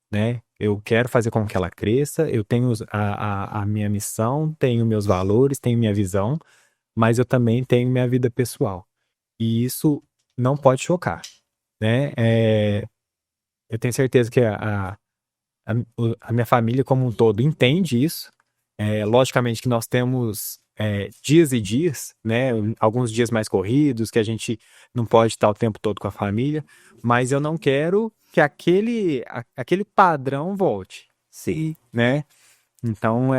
né? Eu quero fazer com que ela cresça, eu tenho a minha missão, tenho meus valores, tenho minha visão, mas eu também tenho minha vida pessoal. E isso não pode chocar, né? Eu tenho certeza que a minha família como um todo entende isso. Logicamente que nós temos dias e dias, né? Alguns dias mais corridos, que a gente não pode estar o tempo todo com a família, mas eu não quero que aquele padrão volte. Sim. Né? Então,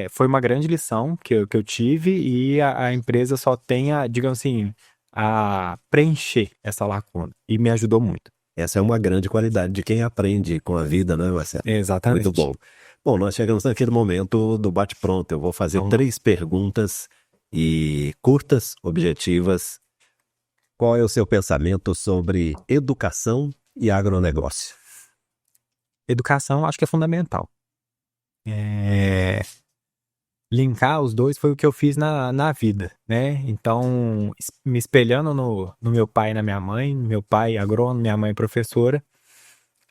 foi uma grande lição que eu tive e a empresa só tem digamos assim, a preencher essa lacuna. E me ajudou muito. Essa é uma grande qualidade de quem aprende com a vida, né, Marcelo? Exatamente. Muito bom. Bom, nós chegamos naquele momento do bate-pronto. Eu vou fazer 3 perguntas e curtas, objetivas. Qual é o seu pensamento sobre educação e agronegócio? Educação, acho que é fundamental. Linkar os dois foi o que eu fiz na vida, né? Então, me espelhando no meu pai e na minha mãe, meu pai agrônomo, minha mãe professora,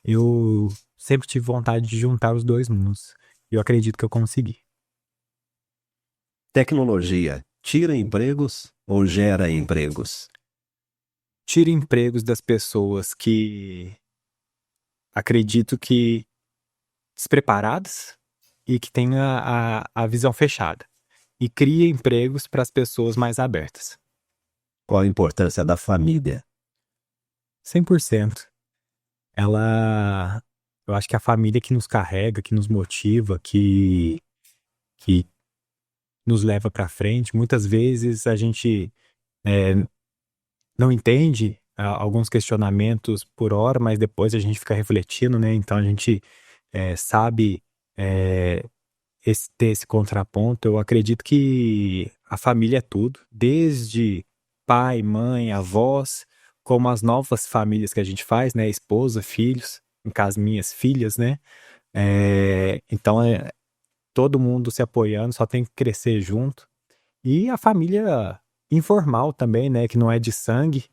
eu sempre tive vontade de juntar os dois mundos. E eu acredito que eu consegui. Tecnologia tira empregos ou gera empregos? Tira empregos das pessoas que acredito que despreparadas e que têm a visão fechada. E cria empregos para as pessoas mais abertas. Qual a importância da família? 100%. Ela Eu acho que a família que nos carrega, que nos motiva, que nos leva para frente. Muitas vezes a gente não entende alguns questionamentos por hora, mas depois a gente fica refletindo, né? Então a gente sabe ter esse contraponto. Eu acredito que a família é tudo, desde pai, mãe, avós, como as novas famílias que a gente faz, né? Esposa, filhos, no caso minhas filhas, né? Então todo mundo se apoiando, só tem que crescer junto. E a família informal também, né? Que não é de sangue,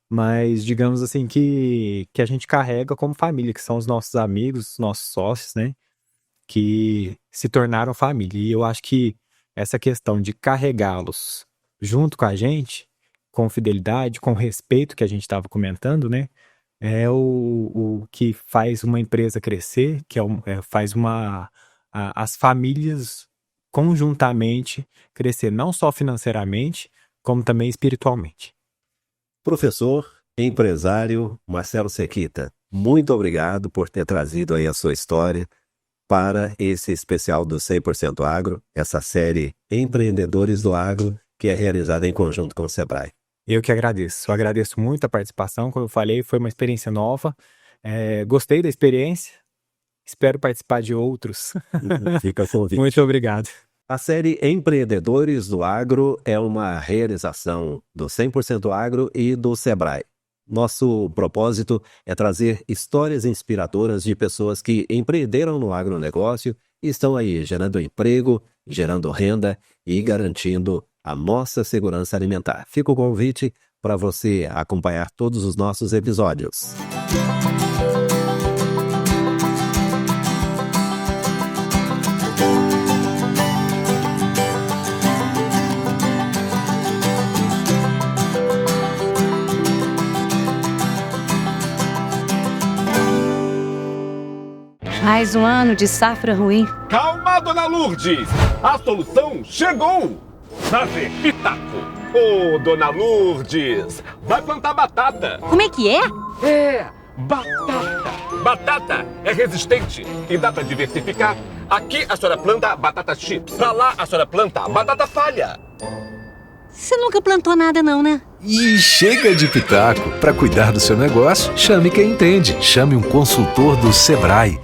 mas digamos assim que a gente carrega como família, que são os nossos amigos, os nossos sócios, né? Que se tornaram família. E eu acho que essa questão de carregá-los junto com a gente, com fidelidade, com respeito que a gente estava comentando, né? É o que faz uma empresa crescer, que faz as famílias conjuntamente crescer, não só financeiramente, como também espiritualmente. Professor, empresário Marcelo Sequita, muito obrigado por ter trazido aí a sua história para esse especial do 100% Agro, essa série Empreendedores do Agro, que é realizada em conjunto com o Sebrae. Eu que agradeço. Eu agradeço muito a participação. Como eu falei, foi uma experiência nova. Gostei da experiência. Espero participar de outros. Fica o convite. Muito obrigado. A série Empreendedores do Agro é uma realização do 100% Agro e do Sebrae. Nosso propósito é trazer histórias inspiradoras de pessoas que empreenderam no agronegócio e estão aí gerando emprego, gerando renda e garantindo a nossa segurança alimentar. Fica o convite para você acompanhar todos os nossos episódios. Mais um ano de safra ruim. Calma, dona Lourdes! A solução chegou! Fazer pitaco! Ô, dona Lourdes! Vai plantar batata! Como é que é? Batata! Batata é resistente e dá pra diversificar. Aqui a senhora planta batata chips. Pra lá a senhora planta batata falha. Você nunca plantou nada não, né? E chega de pitaco. Para cuidar do seu negócio, chame quem entende. Chame um consultor do Sebrae.